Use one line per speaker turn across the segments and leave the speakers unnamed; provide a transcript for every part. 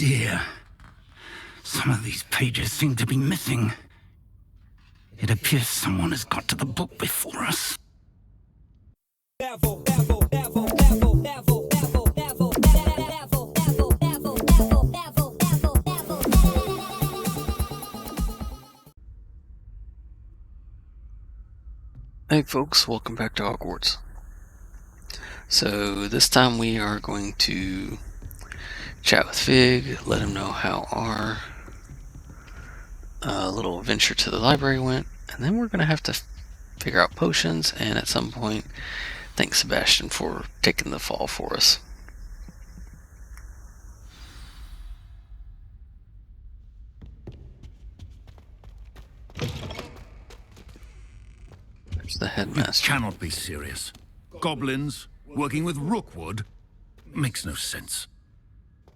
dear. Some of these pages seem to be missing. It appears someone has got to the book before us.
Hey folks, welcome back to Hogwarts. So this time we are going to chat with Fig, let him know how our little adventure to the library went, and then we're going to have to figure out potions, and at some point thank Sebastian for taking the fall for us. There's the headmaster.
You cannot be serious. Goblins working with Rookwood makes no sense.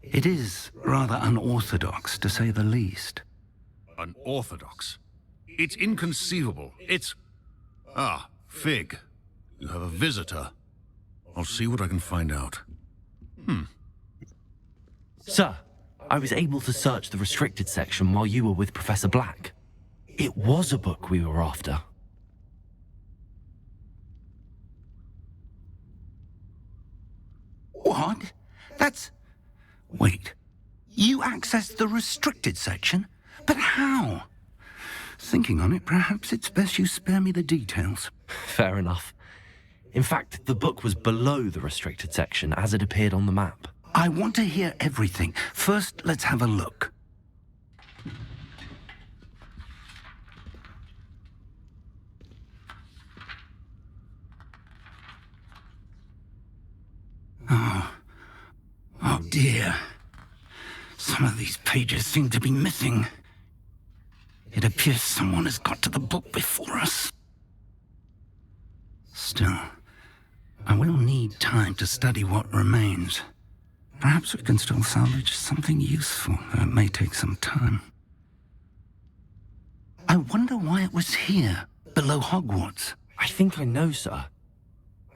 It is rather unorthodox, to say the least.
Unorthodox? It's inconceivable. It's... Ah, Fig. You have a visitor. I'll see what I can find out.
Sir, I was able to search the restricted section while you were with Professor Black. It was a book we were after.
What? That's... Wait. You accessed the restricted section? But how? Thinking on it, perhaps it's best you spare me the details.
Fair enough. In fact, the book was below the restricted section as it appeared on the map.
I want to hear everything. First, let's have a look. Oh dear. Some of these pages seem to be missing. It appears someone has got to the book before us. Still, I will need time to study what remains. Perhaps we can still salvage something useful, though it may take some time. I wonder why it was here, below Hogwarts.
I think I know, sir.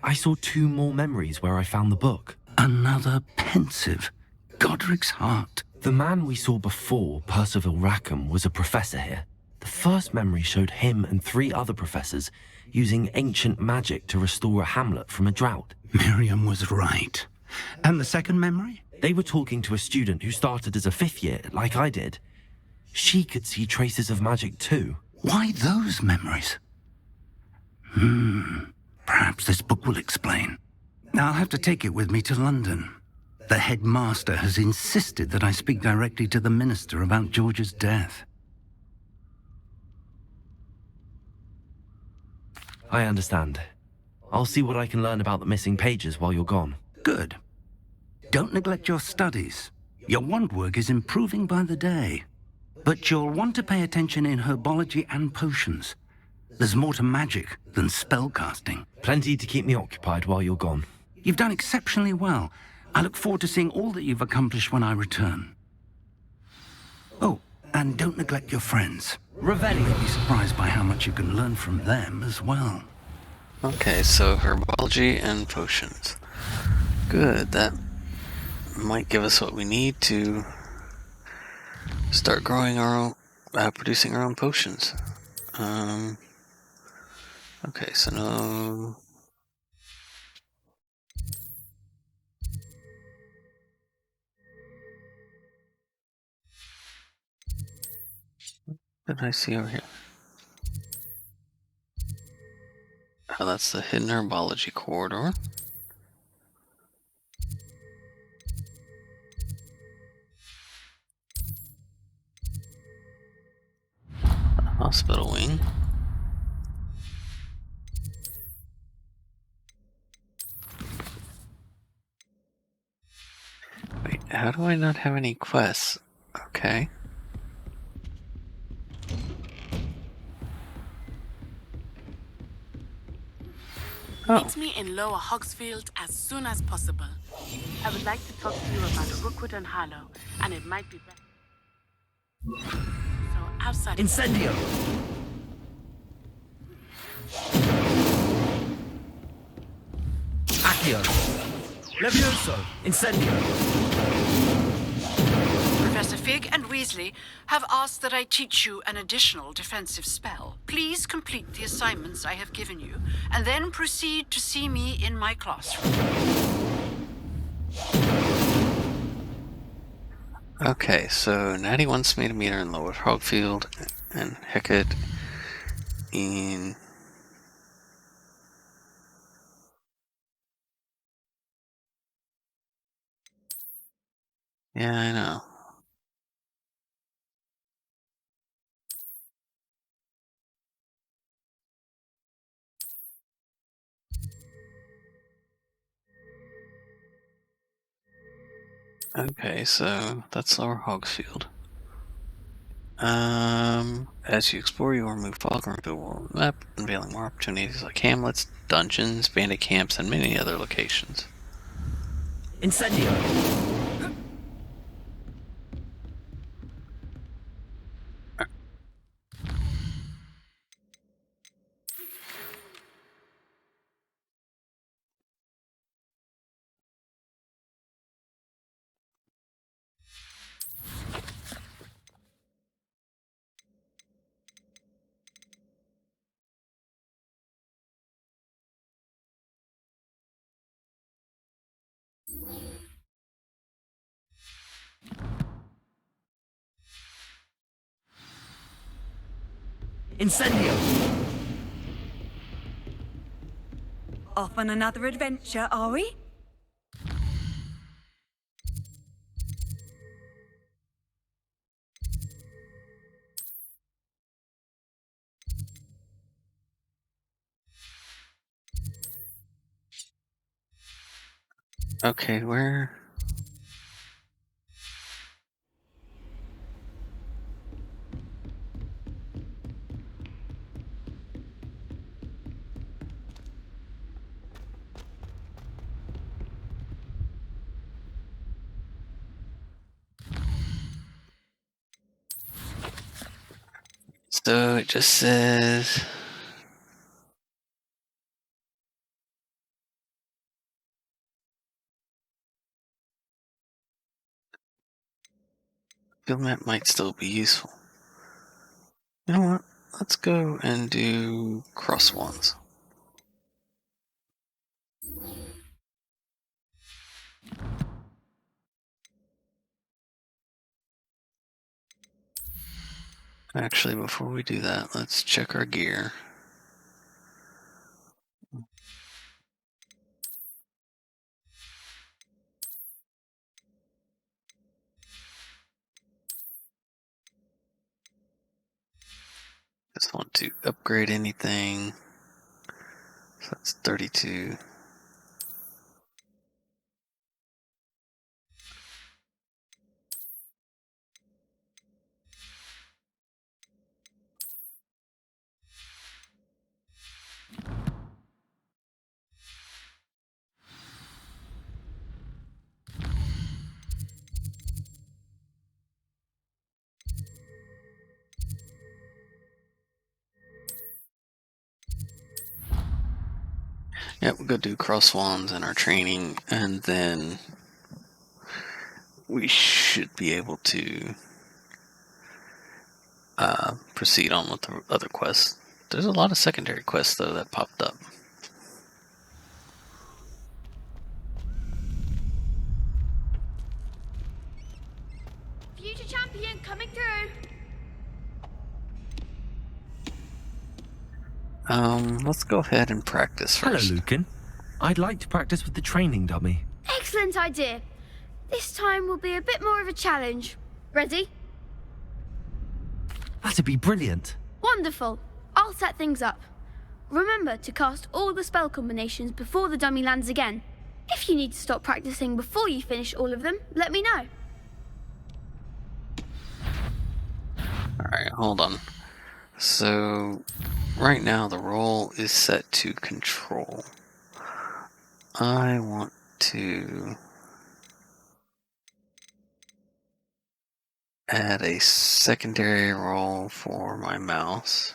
I saw 2 more memories where I found the book.
Another pensive. Godric's heart.
The man we saw before, Percival Rackham, was a professor here. The first memory showed him and 3 other professors using ancient magic to restore a hamlet from a drought.
Miriam was right. And the second memory?
They were talking to a student who started as a 5th year, like I did. She could see traces of magic too.
Why those memories? Perhaps this book will explain. I'll have to take it with me to London. The headmaster has insisted that I speak directly to the minister about George's death.
I understand. I'll see what I can learn about the missing pages while you're gone.
Good. Don't neglect your studies. Your wand work is improving by the day. But you'll want to pay attention in herbology and potions. There's more to magic than spellcasting.
Plenty to keep me occupied while you're gone.
You've done exceptionally well. I look forward to seeing all that you've accomplished when I return. Oh, and don't neglect your friends.
Revelli.
You'll be surprised by how much you can learn from them as well.
Okay, so herbology and potions. Good, that might give us what we need to start growing our own, producing our own potions. Okay, so no... What did I see over here? Oh, that's the hidden herbology corridor. The hospital wing. Wait, how do I not have any quests? Okay.
Meet me in Lower Hogsfield as soon as possible. I would like to talk to you about Rookwood and Harlow, and it might be better. So outside...
Incendio! Accio! Levioso! Incendio!
Fig and Weasley have asked that I teach you an additional defensive spell. Please complete the assignments I have given you, and then proceed to see me in my classroom.
Okay, so Natty wants me to meet her in Lower Hogfield, and Hecate in... Yeah, I know. Okay, so that's Lower Hogsfield. As you explore, you will move fog around the world map, unveiling more opportunities like hamlets, dungeons, bandit camps, and many other locations.
Incendio! Incendio!
Off on another adventure, are we?
Okay, where... So it just says... Field map might still be useful. You know what? Let's go and do cross ones. Actually, before we do that, let's check our gear. Just want to upgrade anything. So that's 32. Yep, we'll go do cross wands in our training, and then we should be able to proceed on with the other quests. There's a lot of secondary quests, though, that popped up.
Future champion coming through.
Let's go ahead and practice first.
Hello, Lucan. I'd like to practice with the training dummy.
Excellent idea. This time will be a bit more of a challenge. Ready?
That'd be brilliant.
Wonderful. I'll set things up. Remember to cast all the spell combinations before the dummy lands again. If you need to stop practicing before you finish all of them, let me know.
Alright, hold on. So, right now the role is set to control. I want to add a secondary role for my mouse.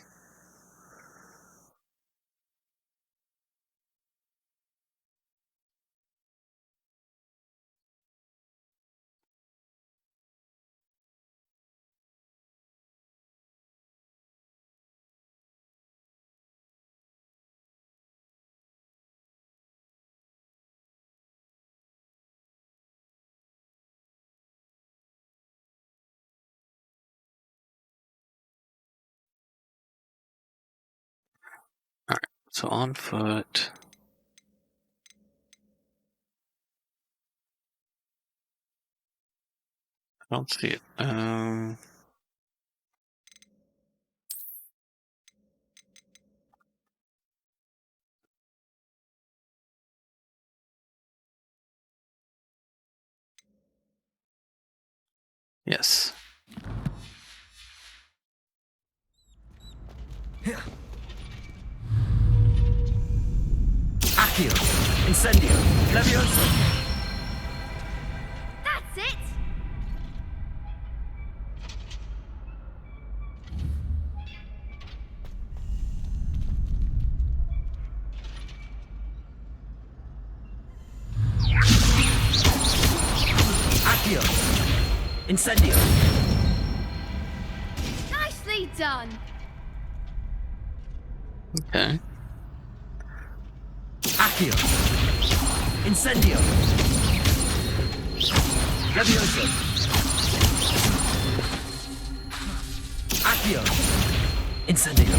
So on foot. I don't see it. Yes.
Accio! Incendio! Levioso!
That's it!
Accio! Incendio!
Nicely done!
Okay.
Accio! Incendio! Levioso! Accio! Incendio!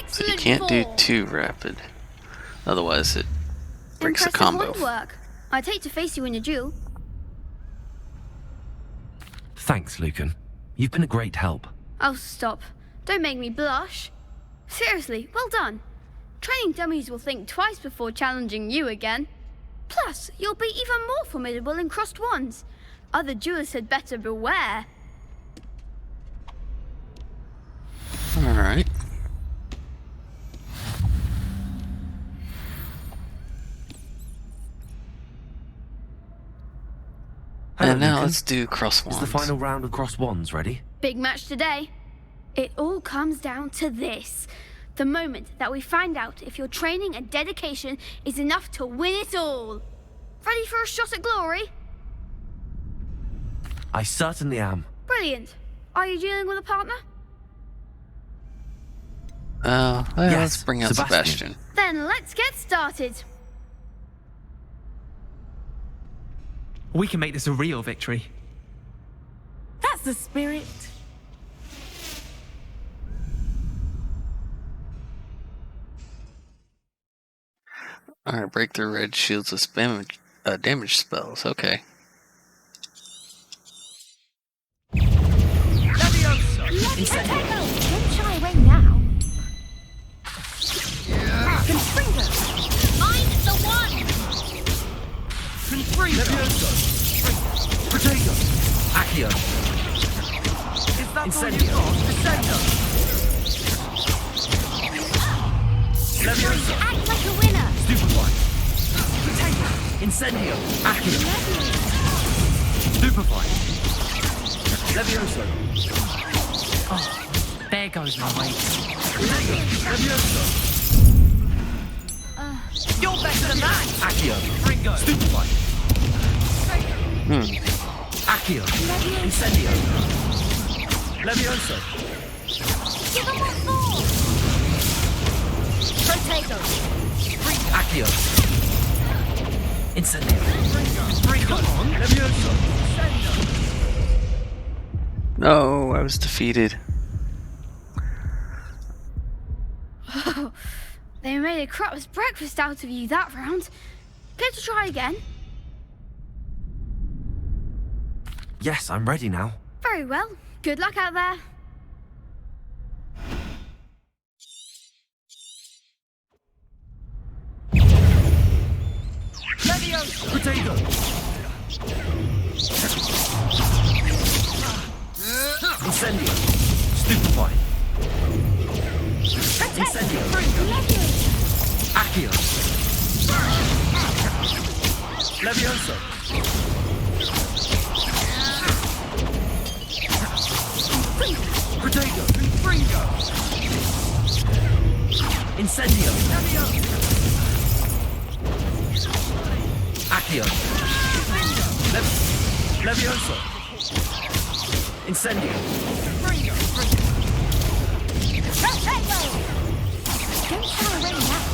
So you
Excellent
can't do
ball.
too rapid. Otherwise it breaks the
Impressive
combo.
wand work. I'd hate to face you in a duel.
Thanks, Lucan. You've been a great help.
Oh, stop. Don't make me blush. Seriously, well done. Training dummies will think twice before challenging you again. Plus, you'll be even more formidable in crossed wands. Other duelists had better beware.
Alright.
Hello,
And now
Lucan.
let's do cross
Is
wands.
the final round of cross wands ready?
Big match today. It all comes down to this. The moment that we find out if your training and dedication is enough to win it all. Ready for a shot at glory?
I certainly am.
Brilliant. Are you dealing with a partner?
Well,
Yes,
let's bring out
Sebastian.
Sebastian.
Then let's get started.
We can make this a real victory.
That's the spirit.
Alright, breakthrough red shields with damage spells. Okay.
Don't shy away now. Confringo.
Find the one!
Protego! Accio!
Is that
Incendio! Levioso!
Act like a winner!
Stupefy! Incendio! Accio! Stupefy! Levioso!
There goes my weight.
Levioso!
You're better than that.
Accio! Stupefy! Accio! Incendio! Levioso!
Give him what for! Protego!
Accio! Incendio! Come on! Levioso!
No, I was defeated.
They made a crap's breakfast out of you that round. Care to try again?
Yes, I'm ready now.
Very well. Good luck out there.
Potato! Incendio! Stupefy! Incendio! Accio! Levioso! Potato! Incendio! Accio! Levioso! Incendio!
Don't shy away now.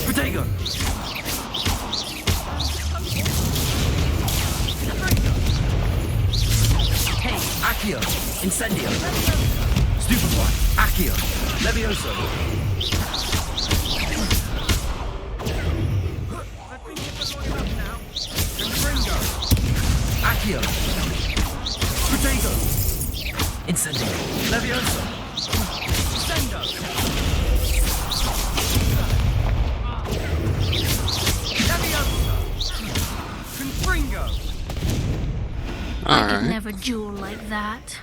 Potato! Incendio. Stupefy. Accio. Levioso. Accio. Potato. Incendio. Levioso. Sendo. Leviosa. Confringo.
I could never duel like that.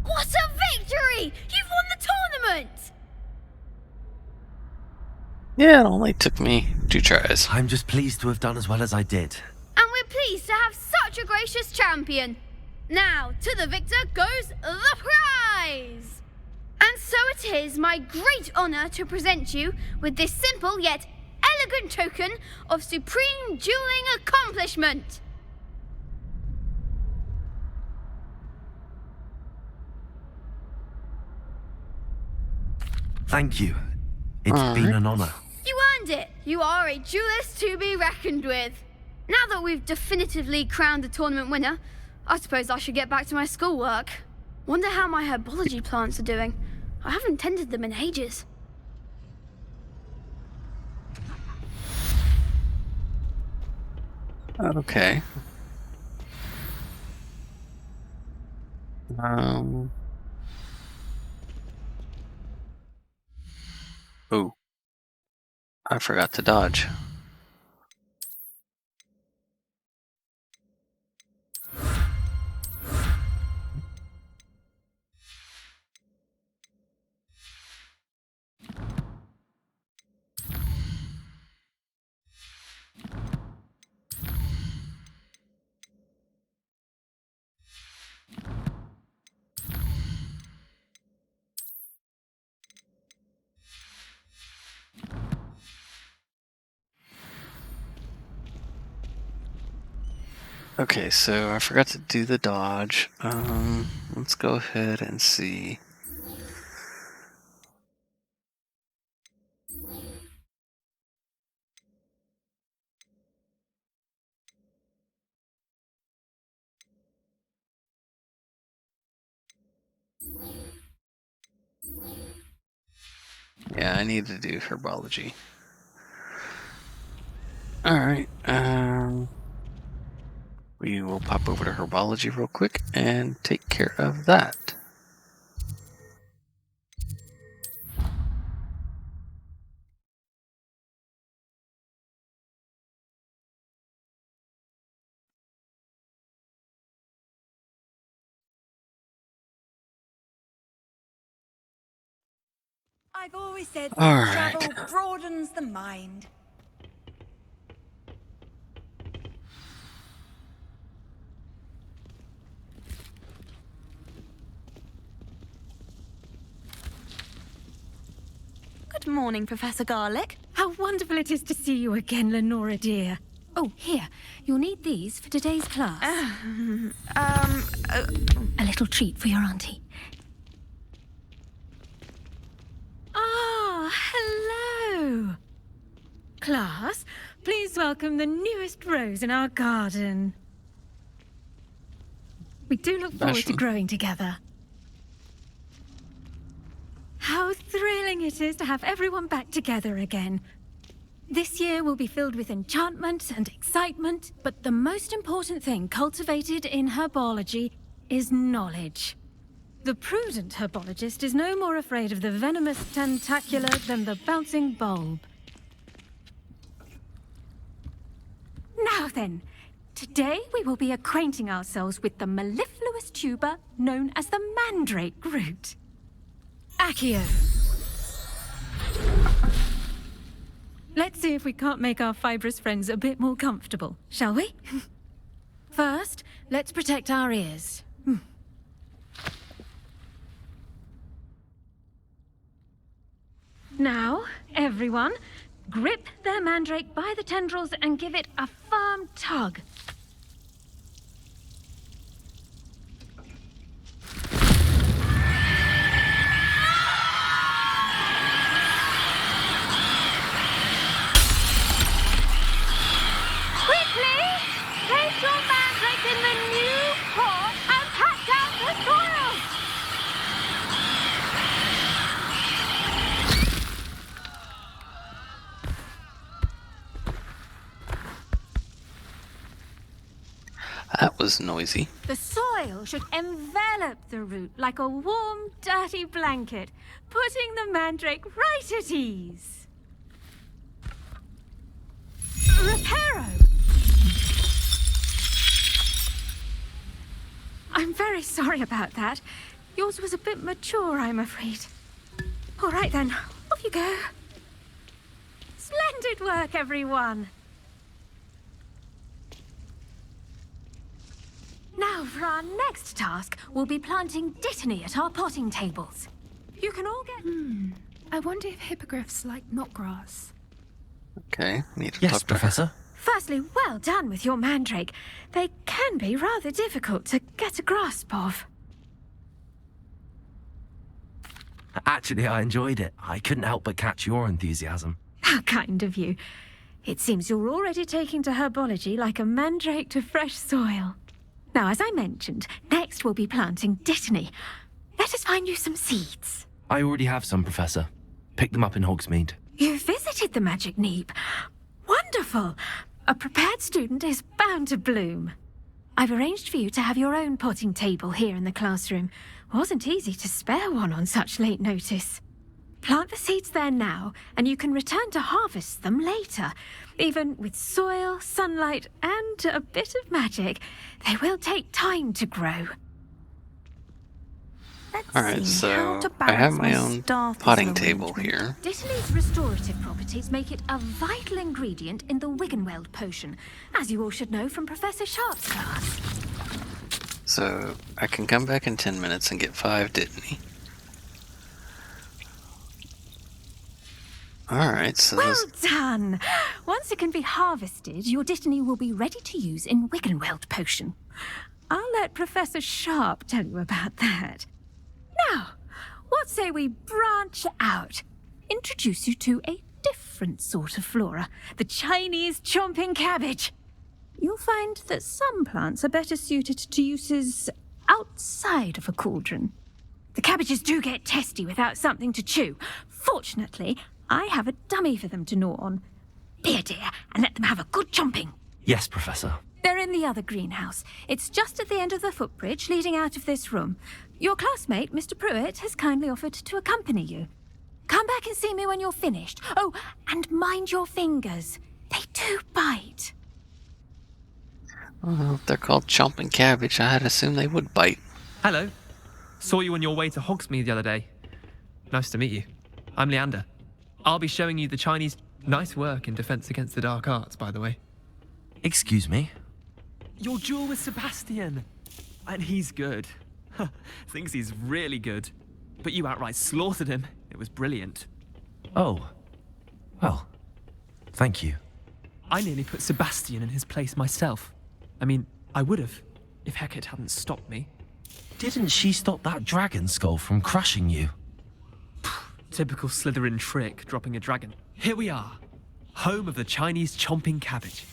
What a victory! You've won the tournament!
Yeah, it only took me 2 tries.
I'm just pleased to have done as well as I did.
And we're pleased to have such a gracious champion. Now, to the victor goes the prize! And so it is my great honor to present you with this simple yet elegant token of supreme dueling accomplishment.
Thank you. It's been an honor.
You earned it. You are a duelist to be reckoned with. Now that we've definitively crowned the tournament winner, I suppose I should get back to my schoolwork. Wonder how my herbology plants are doing. I haven't tended them in ages.
Okay. Oh. I forgot to dodge. Okay, so I forgot to do the dodge. Let's go ahead and see. Yeah, I need to do Herbology. Alright, we will pop over to Herbology real quick and take care of that.
I've always said
All
that
right.
travel broadens the mind.
Good morning, Professor Garlick. How wonderful it is to see you again, Lenora dear. Oh, here. You'll need these for today's class. A little treat for your auntie. Ah, hello. Class, please welcome the newest rose in our garden. We do look forward to growing together. How thrilling it is to have everyone back together again. This year will be filled with enchantment and excitement, but the most important thing cultivated in herbology is knowledge. The prudent herbologist is no more afraid of the venomous tentacular than the bouncing bulb. Now then, today we will be acquainting ourselves with the mellifluous tuber known as the mandrake root. Accio. Let's see if we can't make our fibrous friends a bit more comfortable, shall we? First, let's protect our ears. Now, everyone, grip their mandrake by the tendrils and give it a firm tug. Quickly! Place your mandrake in the
was noisy.
The soil should envelop the root like a warm, dirty blanket, putting the mandrake right at ease. Reparo! I'm very sorry about that. Yours was a bit mature, I'm afraid. All right then, off you go. Splendid work, everyone. Now, for our next task, we'll be planting dittany at our potting tables. You can all get...
I wonder if hippogriffs like knotgrass.
Okay, need to
Yes,
talk to her.
Professor.
Firstly, well done with your mandrake. They can be rather difficult to get a grasp of.
Actually, I enjoyed it. I couldn't help but catch your enthusiasm.
How kind of you. It seems you're already taking to herbology like a mandrake to fresh soil. Now, as I mentioned, next we'll be planting dittany. Let us find you some seeds.
I already have some, Professor. Picked them up in Hogsmeade.
You visited the Magic Neep. Wonderful! A prepared student is bound to bloom. I've arranged for you to have your own potting table here in the classroom. Wasn't easy to spare one on such late notice. Plant the seeds there now, and you can return to harvest them later. Even with soil, sunlight, and a bit of magic, they will take time to grow.
Alright, so I have my own potting table here.
Dittany's restorative properties make it a vital ingredient in the Wiggenweld potion, as you all should know from Professor Sharp's class.
So I can come back in 10 minutes and get 5 dittany. Alright, so
Well done! Once it can be harvested, your dittany will be ready to use in Wiggenweld potion. I'll let Professor Sharp tell you about that. Now, what say we branch out? Introduce you to a different sort of flora, the Chinese chomping cabbage. You'll find that some plants are better suited to uses outside of a cauldron. The cabbages do get testy without something to chew. Fortunately, I have a dummy for them to gnaw on. Be a dear and let them have a good chomping.
Yes, Professor.
They're in the other greenhouse. It's just at the end of the footbridge leading out of this room. Your classmate, Mr. Pruitt, has kindly offered to accompany you. Come back and see me when you're finished. Oh, and mind your fingers. They do bite.
well, if they're called chomping cabbage, I'd assume they would bite.
Hello. Saw you on your way to Hogsmeade the other day. Nice to meet you. I'm Leander. I'll be showing you the Chinese... Nice work in Defense Against the Dark Arts, by the way.
Excuse me?
Your duel with Sebastian. And he's good. Thinks he's really good. But you outright slaughtered him. It was brilliant.
Oh. Well, thank you.
I nearly put Sebastian in his place myself. I mean, I would have, if Hecate hadn't stopped me.
Didn't she stop that dragon skull from crushing you?
Typical Slytherin trick, dropping a dragon. Here we are. Home of the Chinese chomping cabbage.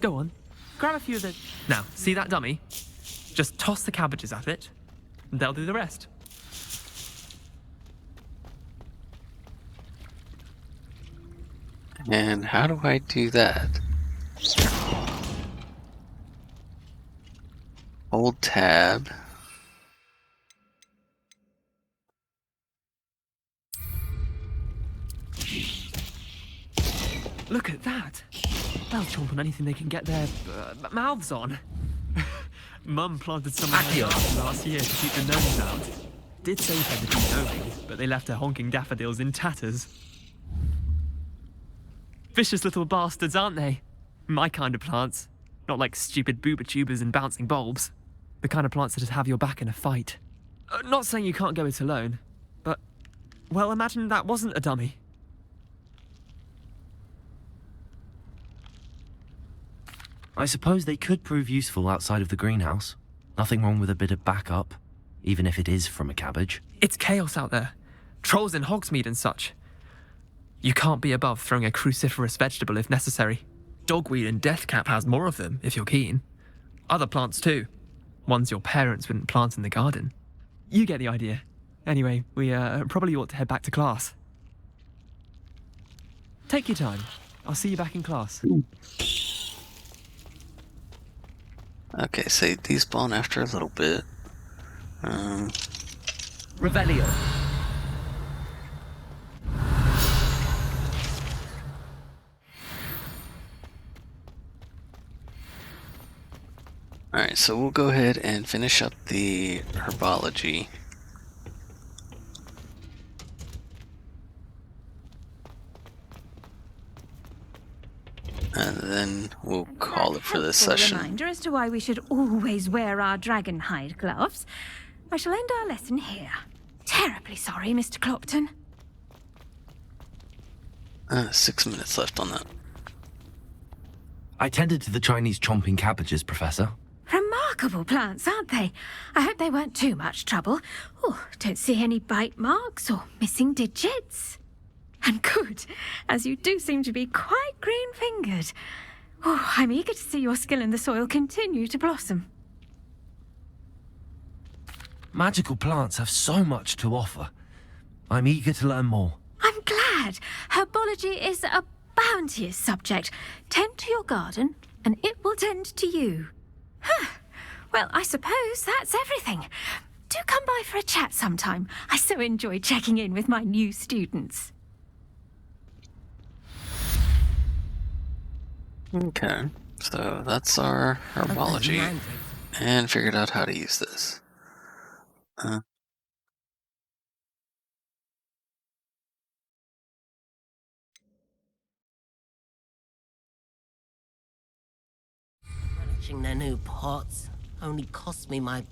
Go on, grab a few of the... Now, see that dummy? Just toss the cabbages at it, and they'll do the rest.
And how do I do that? Hold tab.
Look at that. They'll chomp on anything they can get their mouths on. Mum planted some of her garden last year to keep the gnomes out. Did save her the few gnomes, but they left her honking daffodils in tatters. Vicious little bastards, aren't they? My kind of plants. Not like stupid booba tubers and bouncing bulbs. The kind of plants that'd have your back in a fight. Not saying you can't go it alone, but... Well, imagine that wasn't a dummy.
I suppose they could prove useful outside of the greenhouse. Nothing wrong with a bit of backup, even if it is from a cabbage.
It's chaos out there. Trolls in Hogsmeade and such. You can't be above throwing a cruciferous vegetable if necessary. Dogweed and deathcap has more of them, if you're keen. Other plants too. Ones your parents wouldn't plant in the garden. You get the idea. Anyway, we probably ought to head back to class. Take your time. I'll see you back in class.
Okay, so they despawn after a little bit.
Revelio.
Alright, so we'll go ahead and finish up the Herbology. And then we'll call it for this session.
Reminder as to why we should always wear our dragon hide gloves. I shall end our lesson here. Terribly sorry, Mr. Clopton.
6 minutes left on that.
I tended to the Chinese chomping cabbages, Professor.
Remarkable plants, aren't they? I hope they weren't too much trouble. Oh, don't see any bite marks or missing digits. And good, as you do seem to be quite green-fingered. Oh, I'm eager to see your skill in the soil continue to blossom.
Magical plants have so much to offer. I'm eager to learn more.
I'm glad. Herbology is a bounteous subject. Tend to your garden, and it will tend to you. Huh. Well, I suppose that's everything. Do come by for a chat sometime. I so enjoy checking in with my new students.
Okay, so that's our Herbology. And figured out how to use this.
Relishing their new pots only cost me my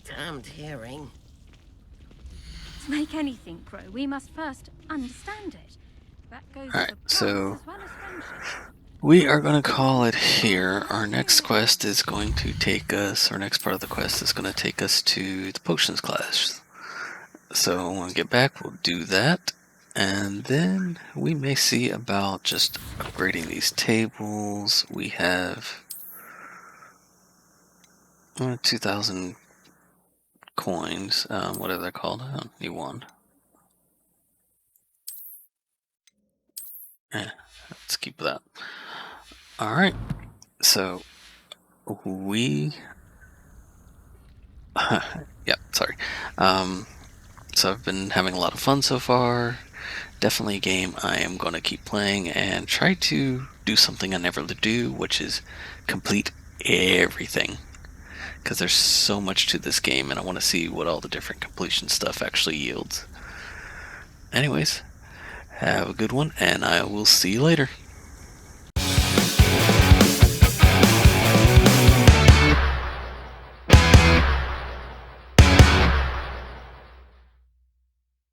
damned hearing.
To make anything grow, we must first understand it. That goes
Alright,
for plants
so
as well as friendship.
we are going to call it here. Our next quest is going to take us, our next part of the quest is going to take us to the potions class. So when we get back, we'll do that. And then we may see about just upgrading these tables. We have 2,000 coins, whatever they're called. I don't need one. Let's keep that. Alright, so we... yep, sorry. So I've been having a lot of fun so far. Definitely a game I am going to keep playing and try to do something I never do, which is complete everything. Because there's so much to this game and I want to see what all the different completion stuff actually yields. Anyways, have a good one and I will see you later.